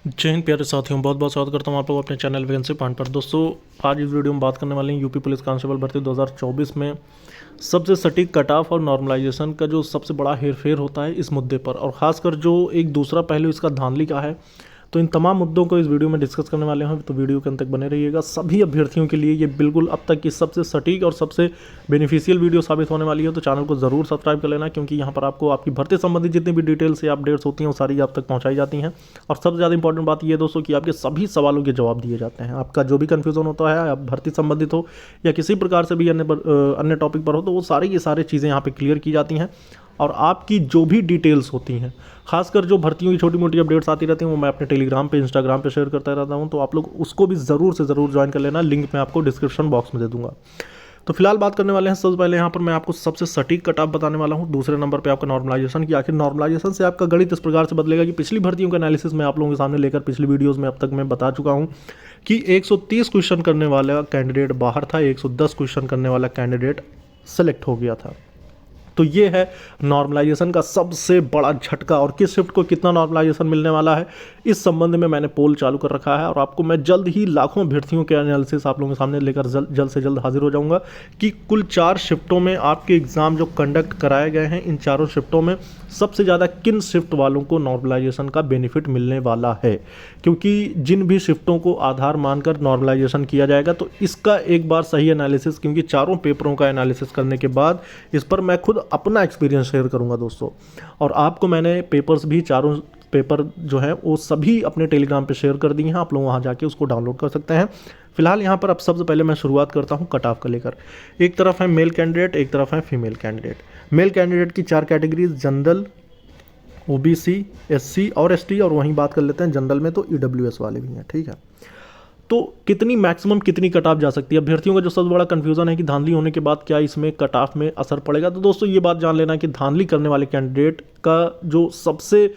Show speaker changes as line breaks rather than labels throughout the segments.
जय हिंद प्यारे साथियों, बहुत बहुत स्वागत करता हूं आप लोग अपने चैनल वैकेंसी पॉइंट पर। दोस्तों, आज इस वीडियो में बात करने वाले हैं यूपी पुलिस कांस्टेबल भर्ती 2024 में सबसे सटीक कट ऑफ और नॉर्मलाइजेशन का जो सबसे बड़ा हेरफेर होता है इस मुद्दे पर, और ख़ासकर जो एक दूसरा पहलू इसका धांधली का है। तो इन तमाम मुद्दों को इस वीडियो में डिस्कस करने वाले हैं, तो वीडियो के अंत तक बने रहिएगा। सभी अभ्यर्थियों के लिए ये बिल्कुल अब तक की सबसे सटीक और सबसे बेनिफिशियल वीडियो साबित होने वाली है। तो चैनल को ज़रूर सब्सक्राइब कर लेना, क्योंकि यहाँ पर आपको आपकी भर्ती संबंधित जितनी भी डिटेल्स या अपडेट्स होती हैं वो सारी आप तक पहुँचाई जाती हैं। और सबसे ज़्यादा इंपॉर्टेंट बात ये है दोस्तों कि आपके सभी सवालों के जवाब दिए जाते हैं। आपका जो भी कन्फ्यूज़न होता है, आप भर्ती संबंधित हो या किसी प्रकार से भी अन्य टॉपिक पर हो, तो वो सारी चीज़ें यहाँ पे क्लियर की जाती हैं। और आपकी जो भी डिटेल्स होती हैं, खासकर जो भर्तियों की छोटी मोटी अपडेट्स आती रहती हैं, वो मैं अपने टेलीग्राम पे, इंस्टाग्राम पे शेयर करता रहता हूँ। तो आप लोग उसको भी ज़रूर से ज़रूर ज्वाइन कर लेना। लिंक मैं आपको डिस्क्रिप्शन बॉक्स में दे दूँगा। तो फिलहाल बात करने वाले हैं, सबसे पहले यहाँ पर मैं आपको सबसे सटीक कट ऑफ बताने वाला हूँ। दूसरे नंबर पे आपका नॉर्मलाइजेशन की। आखिर नॉर्मलाइजेशन से आपका गणित इस प्रकार से बदलेगा कि पिछली भर्तियों का एनालिसिस मैं आप लोगों के सामने लेकर पिछली वीडियोज़ में अब तक मैं बता चुका हूँ कि 130 क्वेश्चन करने वाला कैंडिडेट बाहर था, 110 क्वेश्चन करने वाला कैंडिडेट सेलेक्ट हो गया था। तो ये है नॉर्मलाइजेशन का सबसे बड़ा झटका। और किस शिफ्ट को कितना नॉर्मलाइजेशन मिलने वाला है, इस संबंध में मैंने पोल चालू कर रखा है। और आपको मैं जल्द ही लाखों अभ्यर्थियों के एनालिसिस आप लोगों के सामने लेकर जल्द से जल्द हाजिर हो जाऊंगा कि कुल 4 शिफ्टों में आपके एग्ज़ाम जो कंडक्ट कराए गए हैं, इन चारों शिफ्टों में सबसे ज़्यादा किन शिफ्ट वालों को नॉर्मलाइजेशन का बेनिफिट मिलने वाला है। क्योंकि जिन भी शिफ्टों को आधार मानकर नॉर्मलाइजेशन किया जाएगा, तो इसका एक बार सही एनालिसिस, क्योंकि चारों पेपरों का एनालिसिस करने के बाद इस पर मैं खुद अपना एक्सपीरियंस शेयर करूंगा दोस्तों। और आपको मैंने पेपर्स भी, चारों पेपर जो है वो सभी अपने टेलीग्राम पे शेयर कर दिए हैं। आप लोग वहाँ जाके उसको डाउनलोड कर सकते हैं। फिलहाल यहाँ पर अब सबसे पहले मैं शुरुआत करता हूँ कट ऑफ का लेकर। एक तरफ है मेल कैंडिडेट, एक तरफ है फीमेल कैंडिडेट। मेल कैंडिडेट की 4 कैटेगरीज, जनरल, ओबीसी, एससी और एसटी। और वहीं बात कर लेते हैं जनरल में तो ईडब्ल्यूएस वाले भी हैं, ठीक है। तो कितनी मैक्सिमम कितनी कट ऑफ जा सकती है, अभ्यर्थियों का जो सबसे बड़ा कंफ्यूजन है कि धांधली होने के बाद क्या इसमें कट ऑफ में असर पड़ेगा। तो दोस्तों ये बात जान लेना कि धांधली करने वाले कैंडिडेट का जो सबसे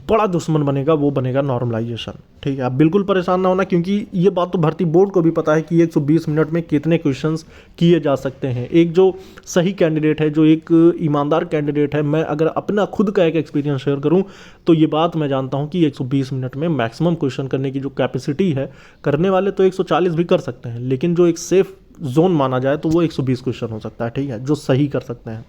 बड़ा दुश्मन बनेगा वो बनेगा नॉर्मलाइजेशन, ठीक है। आप बिल्कुल परेशान ना होना, क्योंकि ये बात तो भर्ती बोर्ड को भी पता है कि 120 मिनट में कितने क्वेश्चंस किए जा सकते हैं। एक जो सही कैंडिडेट है, जो एक ईमानदार कैंडिडेट है, मैं अगर अपना खुद का एक एक्सपीरियंस शेयर करूं तो ये बात मैं जानता हूं कि 120 मिनट में मैक्सिमम क्वेश्चन करने की जो कैपेसिटी है, करने वाले तो 140 भी कर सकते हैं, लेकिन जो एक सेफ जोन माना जाए तो वो 120 क्वेश्चन हो सकता है, ठीक है, जो सही कर सकते हैं।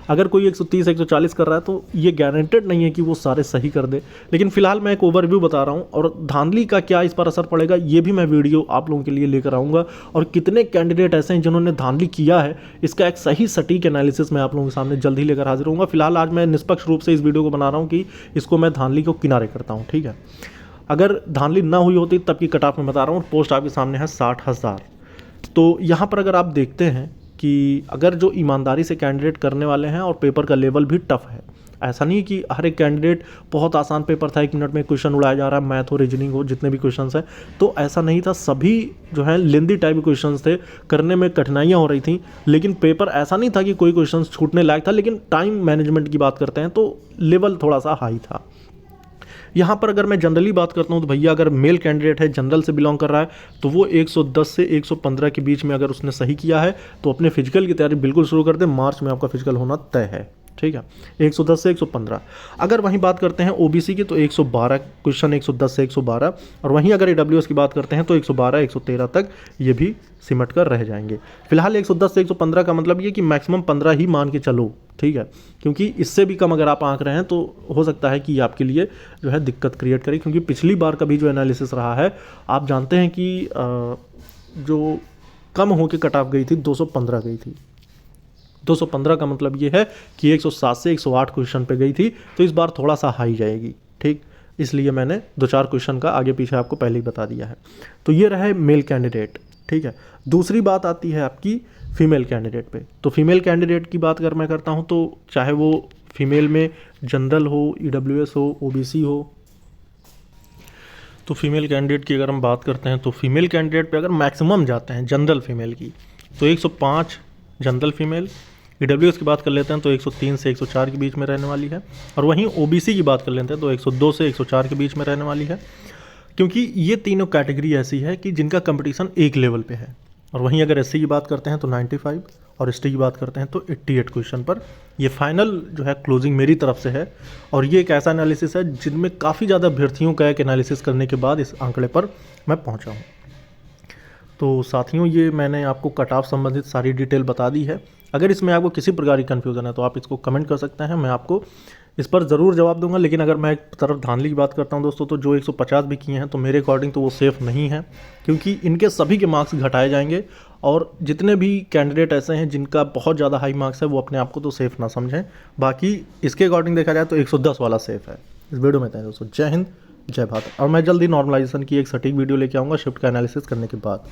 अगर कोई 130 140 कर रहा है तो ये गारंटेड नहीं है कि वो सारे सही कर दे। लेकिन फिलहाल मैं एक ओवरव्यू बता रहा हूँ, और धांधली का क्या इस पर असर पड़ेगा ये भी मैं वीडियो आप लोगों के लिए लेकर आऊँगा। और कितने कैंडिडेट ऐसे हैं जिन्होंने धांधली किया है, इसका एक सही सटीक एनालिसिस मैं आप लोगों के सामने जल्द ही लेकर हाजिर होऊंगा। फिलहाल आज मैं निष्पक्ष रूप से इस वीडियो को बना रहा हूँ कि इसको मैं धांधली को किनारे करता हूँ, ठीक है। अगर धांधली ना हुई होती तब की कट ऑफ में बता रहा हूँ। पोस्ट आपके सामने है 60,000। तो यहाँ पर अगर आप देखते हैं कि अगर जो ईमानदारी से कैंडिडेट करने वाले हैं, और पेपर का लेवल भी टफ है, ऐसा नहीं कि हर एक कैंडिडेट बहुत आसान पेपर था, 1 मिनट में क्वेश्चन उड़ाया जा रहा है, मैथ हो, रीजनिंग हो, जितने भी क्वेश्चंस हैं, तो ऐसा नहीं था। सभी जो है लेंदी टाइप के क्वेश्चंस थे, करने में कठिनाइयाँ हो रही थी। लेकिन पेपर ऐसा नहीं था कि कोई क्वेश्चन छूटने लायक था, लेकिन टाइम मैनेजमेंट की बात करते हैं तो लेवल थोड़ा सा हाई था। यहाँ पर अगर मैं जनरली बात करता हूँ तो भैया, अगर मेल कैंडिडेट है, जनरल से बिलोंग कर रहा है, तो वो 110 से 115 के बीच में अगर उसने सही किया है तो अपने फिजिकल की तैयारी बिल्कुल शुरू कर दे। मार्च में आपका फिजिकल होना तय है, ठीक है। 110 से 115। अगर वहीं बात करते हैं ओबीसी की तो 112 क्वेश्चन, 110 से 112। और वहीं अगर ईडब्ल्यूएस की बात करते हैं तो 112 113 तक ये भी सिमट कर रह जाएंगे। फिलहाल 110 से 115 का मतलब ये कि मैक्सिमम 15 ही मान के चलो, ठीक है। क्योंकि इससे भी कम अगर आप आंक रहे हैं तो हो सकता है कि ये आपके लिए जो है दिक्कत क्रिएट करे। क्योंकि पिछली बार का भी जो एनालिसिस रहा है, आप जानते हैं कि जो कम होकर कट ऑफ गई थी 215 गई थी। 215 का मतलब ये है कि 107 से 108 क्वेश्चन पे गई थी। तो इस बार थोड़ा सा हाई जाएगी, ठीक। इसलिए मैंने 2-4 क्वेश्चन का आगे पीछे आपको पहले ही बता दिया है। तो ये रहे मेल कैंडिडेट, ठीक है। दूसरी बात आती है आपकी फीमेल कैंडिडेट पे। तो फीमेल कैंडिडेट की बात अगर मैं करता हूँ, तो चाहे वो फीमेल में जनरल हो, ईडब्ल्यूएस हो, ओबीसी हो, तो फीमेल कैंडिडेट की अगर हम बात करते हैं तो फीमेल कैंडिडेट पे अगर मैक्सिमम जाते हैं जनरल फीमेल की तो 105 जनरल फीमेल। ईडब्ल्यूएस की बात कर लेते हैं तो 103 से 104 के बीच में रहने वाली है। और वहीं ओबीसी की बात कर लेते हैं तो 102 से 104 के बीच में रहने वाली है। क्योंकि ये तीनों कैटेगरी ऐसी है कि जिनका कंपटीशन एक लेवल पे है। और वहीं अगर एससी की बात करते हैं तो 95 और एसटी की बात करते हैं तो 88 क्वेश्चन पर। ये फाइनल जो है क्लोजिंग मेरी तरफ से है और ये एक ऐसा एनालिसिस है जिनमें काफ़ी ज़्यादा अभ्यर्थियों का एक एनालिसिस करने के बाद इस आंकड़े पर मैं पहुंचा हूं। तो साथियों, ये मैंने आपको कट ऑफ संबंधित सारी डिटेल बता दी है। अगर इसमें आपको किसी प्रकार की कन्फ्यूज़न है तो आप इसको कमेंट कर सकते हैं, मैं आपको इस पर ज़रूर जवाब दूंगा। लेकिन अगर मैं एक तरफ धांधली की बात करता हूं दोस्तों, तो जो 150 भी किए हैं तो मेरे अकॉर्डिंग तो वो सेफ़ नहीं है, क्योंकि इनके सभी के मार्क्स घटाए जाएंगे और जितने भी कैंडिडेट ऐसे हैं जिनका बहुत ज़्यादा हाई मार्क्स है वो अपने आप को तो सेफ़ ना समझें। बाकी इसके अकॉर्डिंग देखा जाए तो 110 वाला सेफ़ है। इस वीडियो में इतना ही दोस्तों। जय हिंद, जय भारत। और मैं जल्दी नॉर्मलाइजेशन की एक सटीक वीडियो लेके आऊँगा शिफ्ट का एनालिसिस करने के बाद।